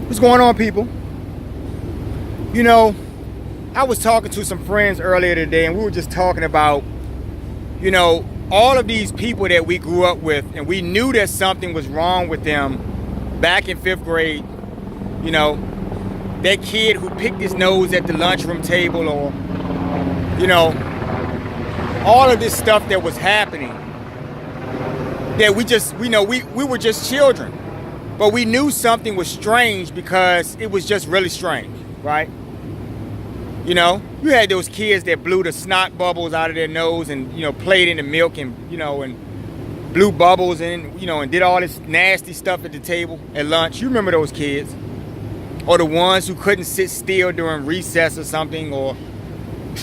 What's going on, people? You know, I was talking to some friends earlier today, and we were just talking about, all of these people that we grew up with, and we knew that something was wrong with them back in 5th grade. That kid who picked his nose at the lunchroom table, or, all of this stuff that was happening, that we were just children. But we knew something was strange because it was just really strange, right? You had those kids that blew the snot bubbles out of their nose and, played in the milk and, and blew bubbles and, and did all this nasty stuff at the table at lunch. You remember those kids? Or the ones who couldn't sit still during recess or something,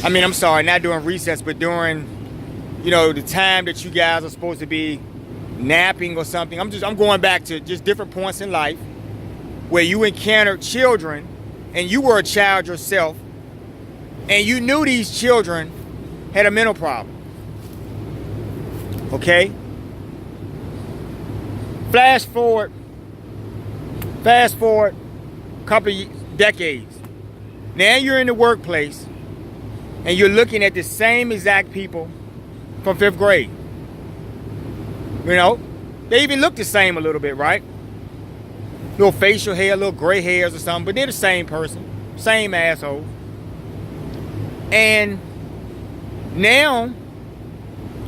I'm sorry, not during recess, but during, the time that you guys are supposed to be napping or something. I'm going back to just different points in life where you encountered children and you were a child yourself and you knew these children had a mental problem. Okay? Fast forward a couple of decades. Now you're in the workplace and you're looking at the same exact people from 5th grade. They even look the same a little bit, right? Little facial hair, little gray hairs or something, but they're the same person, same asshole. And now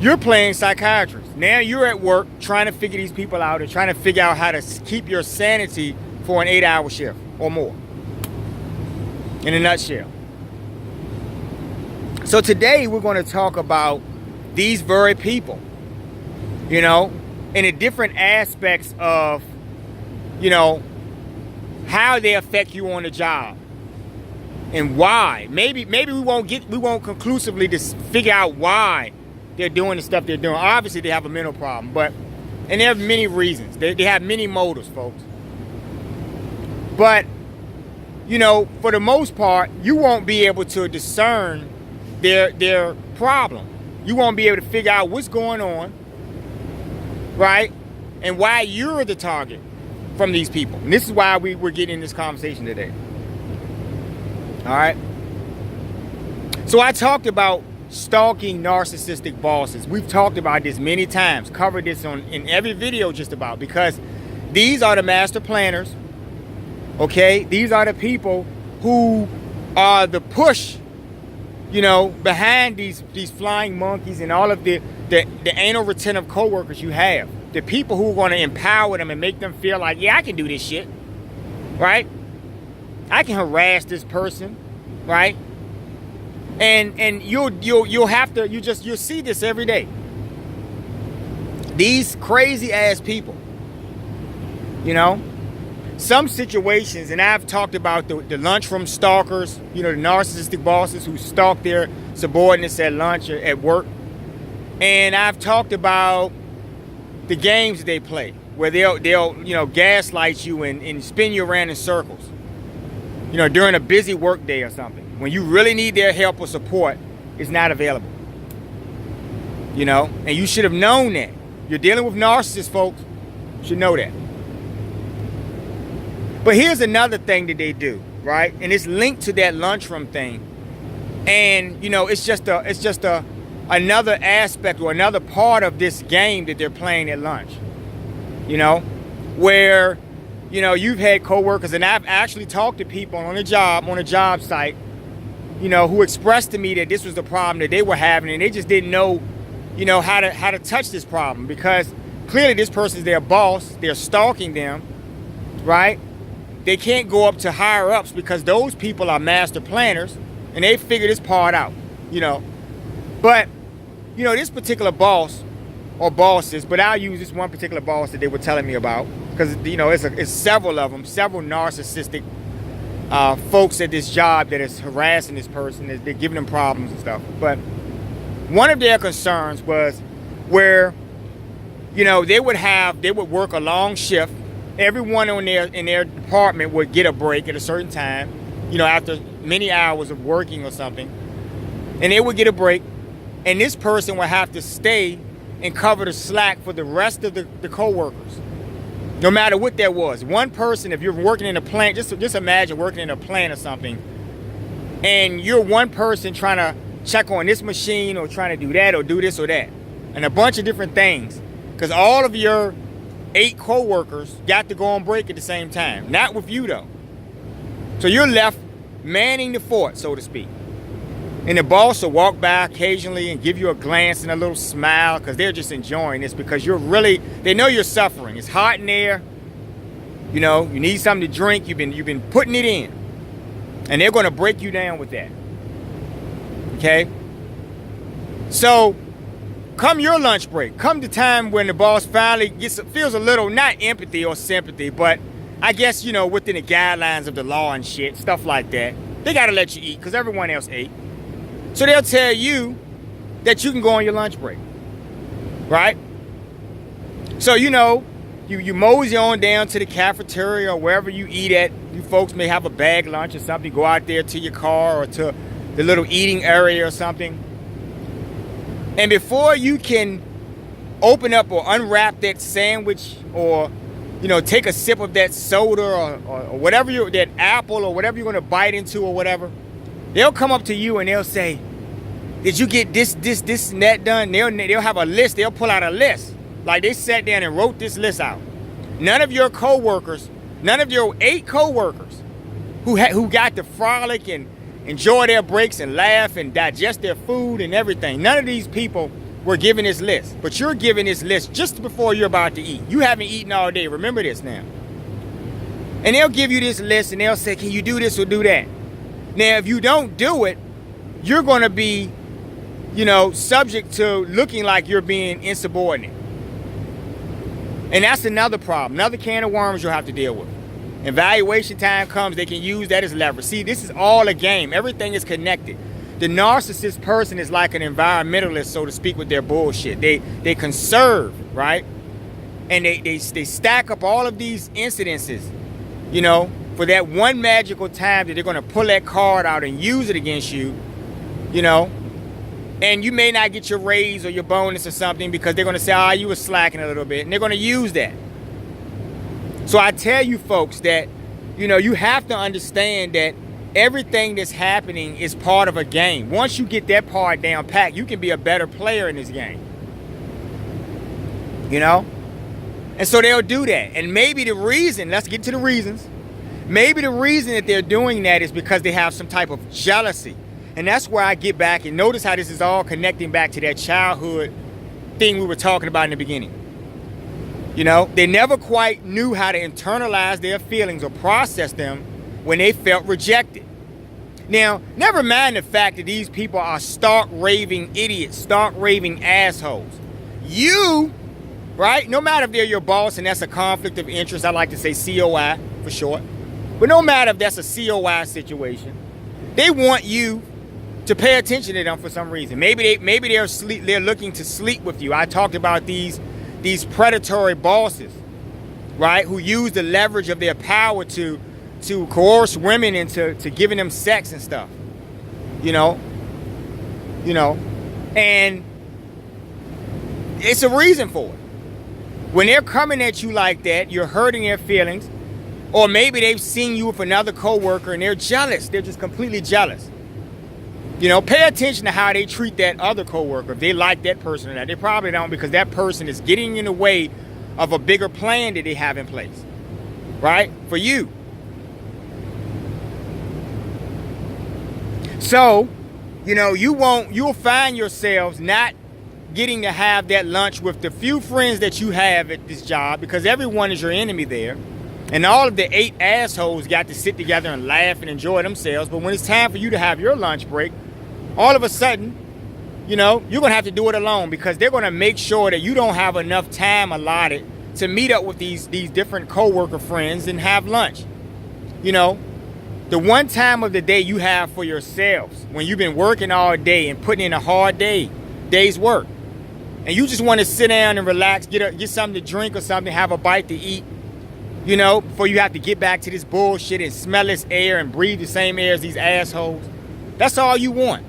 you're playing psychiatrist. Now you're at work trying to figure these people out and trying to figure out how to keep your sanity for an 8-hour shift or more. In a nutshell. So today we're going to talk about these very people. In the different aspects of, how they affect you on the job and why. Maybe we won't conclusively just figure out why they're doing the stuff they're doing. Obviously, they have a mental problem, and they have many reasons. They have many motives, folks. But, for the most part, you won't be able to discern their problem. You won't be able to figure out what's going on, right? And why you're the target from these people. And this is why we're getting in this conversation today. All right? So I talked about stalking narcissistic bosses. We've talked about this many times, covered this in every video just about, because these are the master planners, okay? These are the people who are the push, behind these flying monkeys and all of the anal retentive co-workers you have. The people who are going to empower them and make them feel like, yeah, I can do this shit, right? I can harass this person, right? And you'll see this every day. These crazy ass people, some situations, and I've talked about the lunchroom stalkers, the narcissistic bosses who stalk their subordinates at lunch or at work. And I've talked about the games they play, where they'll gaslight you and spin you around in circles, during a busy work day or something. When you really need their help or support, it's not available. And you should have known that. You're dealing with narcissists, folks. You should know that. But here's another thing that they do, right? And it's linked to that lunchroom thing. And, it's just another aspect or another part of this game that they're playing at lunch. Where, you've had coworkers, and I've actually talked to people on a job site, who expressed to me that this was the problem that they were having, and they just didn't know, how to touch this problem, because clearly this person's their boss. They're stalking them, right? They can't go up to higher ups because those people are master planners and they figure this part out, But, this particular boss or bosses, but I'll use this one particular boss that they were telling me about, because, it's several of them, several narcissistic folks at this job that is harassing this person. They're giving them problems and stuff. But one of their concerns was where, they would work a long shift. Everyone in their department would get a break at a certain time, after many hours of working or something. And they would get a break. And this person would have to stay and cover the slack for the rest of the co-workers. No matter what that was. One person, if you're working in a plant, just imagine working in a plant or something, and you're one person trying to check on this machine or trying to do that or do this or that. And a bunch of different things. Because all of your 8 co-workers got to go on break at the same time. Not with you though. So you're left manning the fort, so to speak. And the boss will walk by occasionally and give you a glance and a little smile because they're just enjoying this because they know you're suffering. It's hot in there. You know, you need something to drink. You've been putting it in. And they're going to break you down with that. Okay? So, come your lunch break. Come the time when the boss finally feels a little, not empathy or sympathy, but I guess, you know, within the guidelines of the law and shit, stuff like that. They got to let you eat because everyone else ate. So they'll tell you that you can go on your lunch break, right? So, you know, you mosey on down to the cafeteria or wherever you eat at. You folks may have a bag lunch or something. Go out there to your car or to the little eating area or something. And before you can open up or unwrap that sandwich or, you know, take a sip of that soda or whatever that apple or whatever you're going to bite into or whatever, they'll come up to you and they'll say, did you get this, and that done? They'll have a list. They'll pull out a list. Like they sat down and wrote this list out. None of your co-workers, none of your 8 co-workers who got to frolic and enjoy their breaks and laugh and digest their food and everything, none of these people were given this list. But you're given this list just before you're about to eat. You haven't eaten all day. Remember this now. And they'll give you this list and they'll say, can you do this or do that? Now, if you don't do it, you're going to be, you know, subject to looking like you're being insubordinate. And that's another problem, another can of worms you'll have to deal with. Evaluation time comes, they can use that as leverage. See, this is all a game. Everything is connected. The narcissist person is like an environmentalist, so to speak, with their bullshit. They conserve, right? And they stack up all of these incidences, you know, for that one magical time that they're going to pull that card out and use it against you, you know. And you may not get your raise or your bonus or something because they're going to say, you were slacking a little bit. And they're going to use that. So I tell you folks that, you know, you have to understand that everything that's happening is part of a game. Once you get that part down pat, you can be a better player in this game. You know? And so they'll do that. And maybe the reason, let's get to the reasons. Maybe the reason that they're doing that is because they have some type of jealousy. And that's where I get back and notice how this is all connecting back to that childhood thing we were talking about in the beginning. You know, they never quite knew how to internalize their feelings or process them when they felt rejected. Now, never mind the fact that these people are stark raving idiots, stark raving assholes. You, right, no matter if they're your boss and that's a conflict of interest, I like to say COI for short, but no matter if that's a COI situation, they want you to pay attention to them for some reason. Maybe they're looking to sleep with you. I talked about these predatory bosses, right, who use the leverage of their power to coerce women into giving them sex and stuff. You know, and it's a reason for it. When they're coming at you like that, you're hurting their feelings, or maybe they've seen you with another coworker and they're jealous. They're just completely jealous. You know, pay attention to how they treat that other coworker. If they like that person or not, they probably don't, because that person is getting in the way of a bigger plan that they have in place, right? For you. So, you know, you'll find yourselves not getting to have that lunch with the few friends that you have at this job, because everyone is your enemy there. And all of the 8 assholes got to sit together and laugh and enjoy themselves. But when it's time for you to have your lunch break, all of a sudden, you know, you're going to have to do it alone, because they're going to make sure that you don't have enough time allotted to meet up with these different coworker friends and have lunch. You know, the one time of the day you have for yourselves when you've been working all day and putting in a hard day's work, and you just want to sit down and relax, get something to drink or something, have a bite to eat, you know, before you have to get back to this bullshit and smell this air and breathe the same air as these assholes. That's all you want.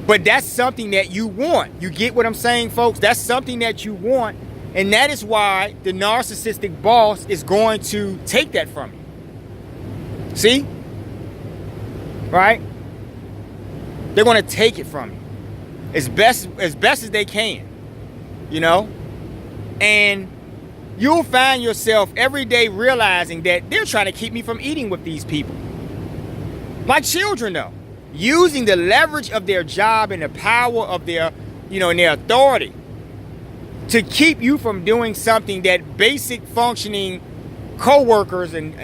But that's something that you want. You get what I'm saying, folks? That's something that you want. And that is why the narcissistic boss is going to take that from you. See? Right? They're going to take it from you as best as they can. You know? And you'll find yourself every day realizing that they're trying to keep me from eating with these people. Like children, though. Using the leverage of their job and the power of their, and their authority to keep you from doing something that basic functioning co-workers and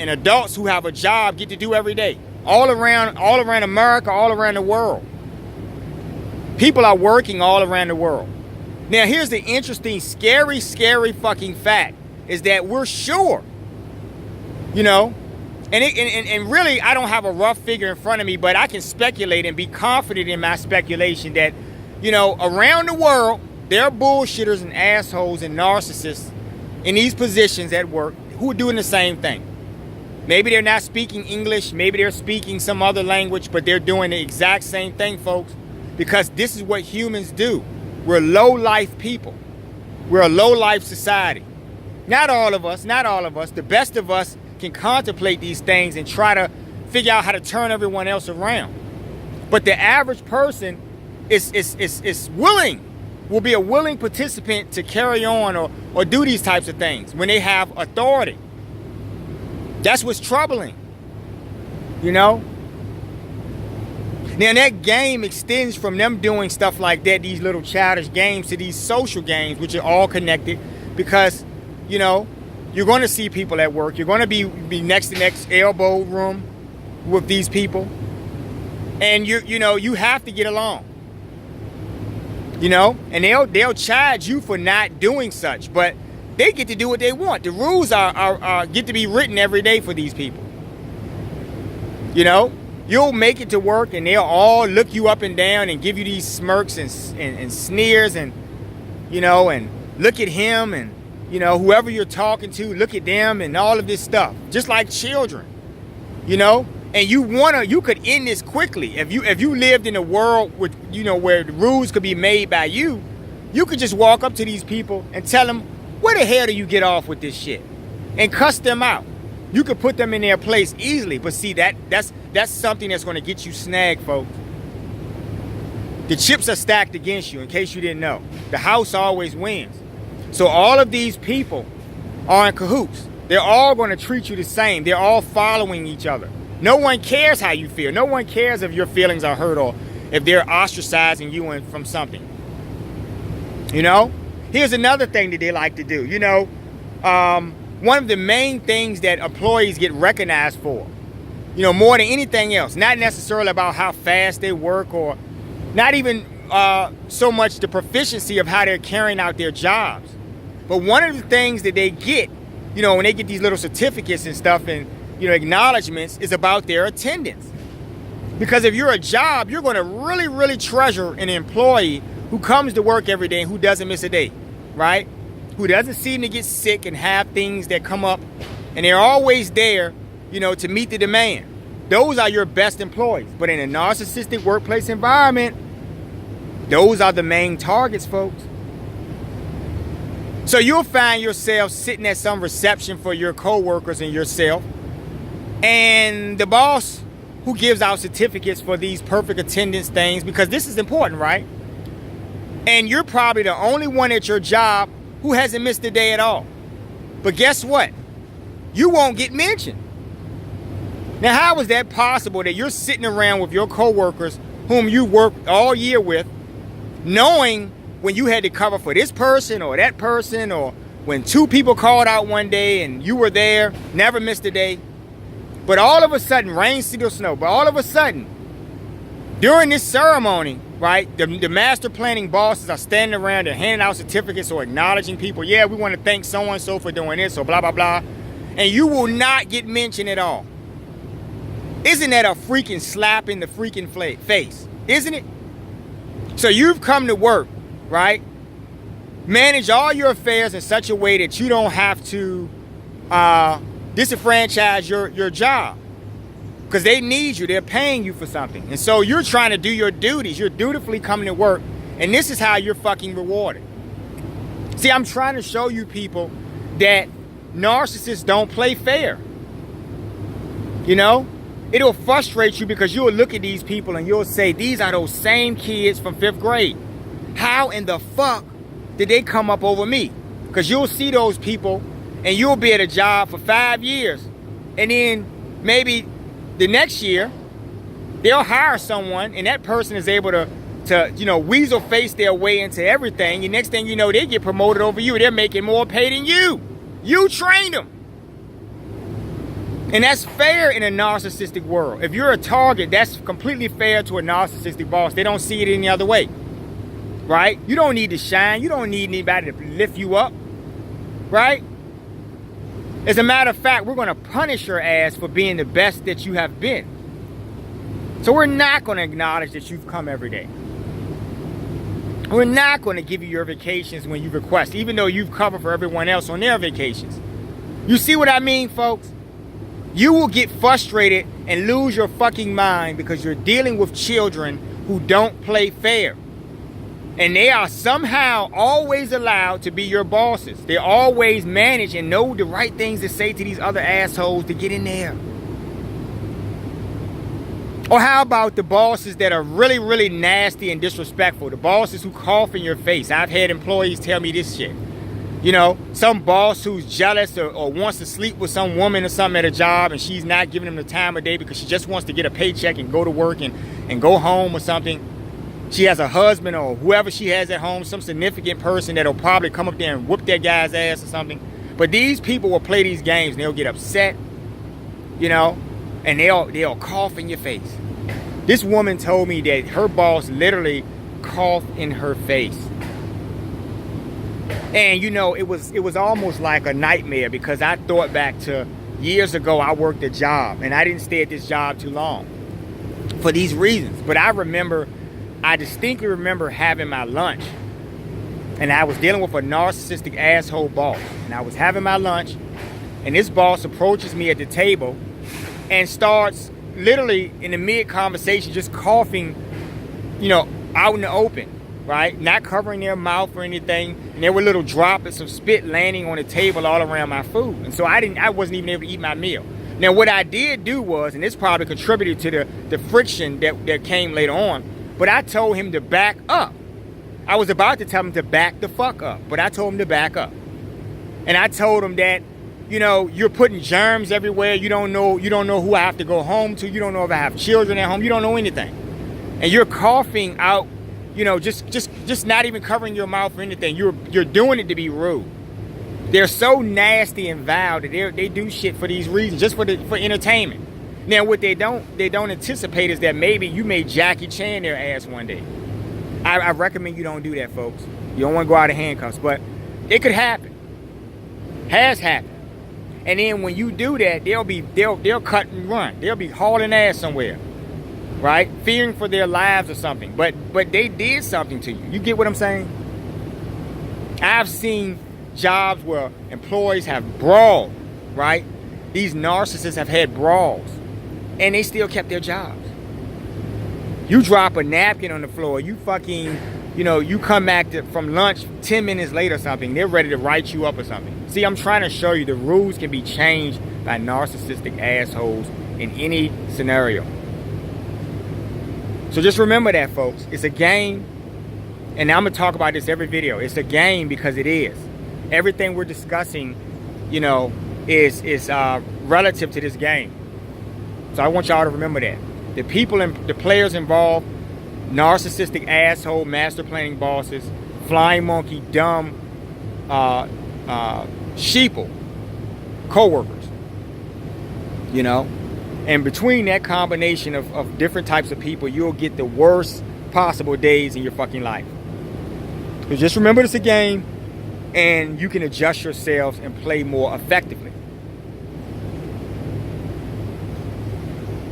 adults who have a job get to do every day. All around America, all around the world. People are working all around the world. Now, here's the interesting, scary fucking fact is that we're sure, and really, I don't have a rough figure in front of me, but I can speculate and be confident in my speculation that, around the world, there are bullshitters and assholes and narcissists in these positions at work who are doing the same thing. Maybe they're not speaking English, maybe they're speaking some other language, but they're doing the exact same thing, folks, because this is what humans do. We're low-life people. We're a low-life society. Not all of us. The best of us can contemplate these things and try to figure out how to turn everyone else around. But the average person will be a willing participant to carry on or do these types of things when they have authority. That's what's troubling. Now that game extends from them doing stuff like that, these little childish games, to these social games, which are all connected, because, you're going to see people at work. You're going to be next to next elbow room with these people. And you have to get along. And they'll charge you for not doing such, but they get to do what they want. The rules are get to be written every day for these people. You'll make it to work and they'll all look you up and down and give you these smirks and sneers and look at him and, whoever you're talking to, look at them and all of this stuff. Just like children, and you could end this quickly. If you lived in a world with, where the rules could be made by you could just walk up to these people and tell them, where the hell do you get off with this shit? And cuss them out. You could put them in their place easily, but see, that's something that's going to get you snagged, folks. The chips are stacked against you, in case you didn't know. The house always wins. So all of these people are in cahoots. They're all going to treat you the same. They're all following each other. No one cares how you feel. No one cares if your feelings are hurt or if they're ostracizing you from something. Here's another thing that they like to do. One of the main things that employees get recognized for, more than anything else, not necessarily about how fast they work or not even so much the proficiency of how they're carrying out their jobs. But one of the things that they get, when they get these little certificates and stuff and, acknowledgments, is about their attendance. Because if you're a job, you're going to really, really treasure an employee who comes to work every day and who doesn't miss a day, right? Who doesn't seem to get sick and have things that come up, and they're always there, to meet the demand. Those are your best employees. But in a narcissistic workplace environment, those are the main targets, folks. So you'll find yourself sitting at some reception for your coworkers and yourself, and the boss who gives out certificates for these perfect attendance things, because this is important, right? And you're probably the only one at your job who hasn't missed a day at all. But guess what? You won't get mentioned. Now, how is that possible that you're sitting around with your coworkers whom you work all year with, knowing when you had to cover for this person or that person, or when two people called out one day and you were there, never missed a day, but all of a sudden, rain, sleet, or snow, but all of a sudden, during this ceremony, right, the master planning bosses are standing around and handing out certificates or acknowledging people. Yeah, we want to thank so-and-so for doing this or blah, blah, blah. And you will not get mentioned at all. Isn't that a freaking slap in the freaking face? Isn't it? So you've come to work, right? Manage all your affairs in such a way that you don't have to disenfranchise your job. Because they need you. They're paying you for something. And so you're trying to do your duties. You're dutifully coming to work. And this is how you're fucking rewarded. See, I'm trying to show you people that narcissists don't play fair. You know, it'll frustrate you because you'll look at these people and you'll say, these are those same kids from 5th grade. How in the fuck did they come up over me? Because you'll see those people and you'll be at a job for 5 years. And then maybe the next year, they'll hire someone and that person is able to weasel face their way into everything. And next thing you know, they get promoted over you. They're making more pay than you. You trained them. And that's fair in a narcissistic world. If you're a target, that's completely fair to a narcissistic boss. They don't see it any other way. Right? You don't need to shine. You don't need anybody to lift you up. Right? As a matter of fact, we're going to punish your ass for being the best that you have been. So we're not going to acknowledge that you've come every day. We're not going to give you your vacations when you request, even though you've covered for everyone else on their vacations. You see what I mean, folks? You will get frustrated and lose your fucking mind because you're dealing with children who don't play fair. And they are somehow always allowed to be your bosses. They always manage and know the right things to say to these other assholes to get in there. Or how about the bosses that are really, really nasty and disrespectful? The bosses who cough in your face. I've had employees tell me this shit. You know, some boss who's jealous or wants to sleep with some woman or something at a job and she's not giving them the time of day because she just wants to get a paycheck and go to work and go home or something. She has a husband or whoever she has at home, some significant person that'll probably come up there and whoop that guy's ass or something. But these people will play these games and they'll get upset, you know, and they'll cough in your face. This woman told me that her boss literally coughed in her face. And you know, it was almost like a nightmare because I thought back to years ago. I worked a job and I didn't stay at this job too long for these reasons. But I distinctly remember having my lunch and I was dealing with a narcissistic asshole boss. And I was having my lunch and this boss approaches me at the table and starts literally in the mid-conversation just coughing, you know, out in the open, right? Not covering their mouth or anything. And there were little droplets of spit landing on the table all around my food. And so I wasn't even able to eat my meal. Now, what I did do was, and this probably contributed to the friction that came later on, but I told him to back up. I was about to tell him to back the fuck up, but I told him to back up. And I told him that, you know, you're putting germs everywhere. You don't know who I have to go home to. You don't know if I have children at home. You don't know anything. And you're coughing out, you know, just not even covering your mouth or anything. You're doing it to be rude. They're so nasty and vile that they do shit for these reasons, just for entertainment. Now, what they don't anticipate is that maybe you may Jackie Chan their ass one day. I recommend you don't do that, folks. You don't want to go out of handcuffs, but it could happen. Has happened. And then when you do that, they'll cut and run. They'll be hauling ass somewhere, right? Fearing for their lives or something. But they did something to you. You get what I'm saying? I've seen jobs where employees have brawled, right? These narcissists have had brawls, and they still kept their jobs. You drop a napkin on the floor, you fucking, you know, you come back from lunch 10 minutes later or something, they're ready to write you up or something. See, I'm trying to show you the rules can be changed by narcissistic assholes in any scenario. So just remember that, folks. It's a game, and I'm going to talk about this every video. It's a game because it is. Everything we're discussing, you know, is relative to this game. So I want y'all to remember that. The people and the players involved, narcissistic asshole, master planning bosses, flying monkey, dumb, sheeple, co-workers, you know. And between that combination of different types of people, you'll get the worst possible days in your fucking life. So just remember it's a game, and you can adjust yourselves and play more effectively.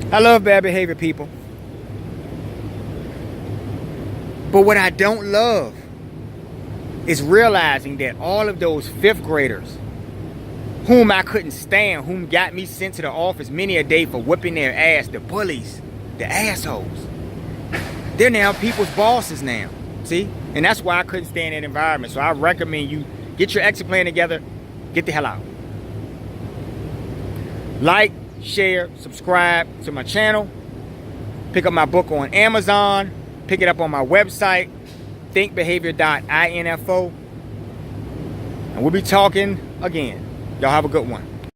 I love bad behavior, people. But what I don't love is realizing that all of those 5th graders whom I couldn't stand, whom got me sent to the office many a day for whipping their ass, the bullies, the assholes, they're now people's bosses now. See? And that's why I couldn't stand that environment. So I recommend you Get your exit plan together. Get the hell out. Like, share, subscribe to my channel. Pick up my book on Amazon. Pick it up on my website, thinkbehavior.info. And we'll be talking again. Y'all have a good one.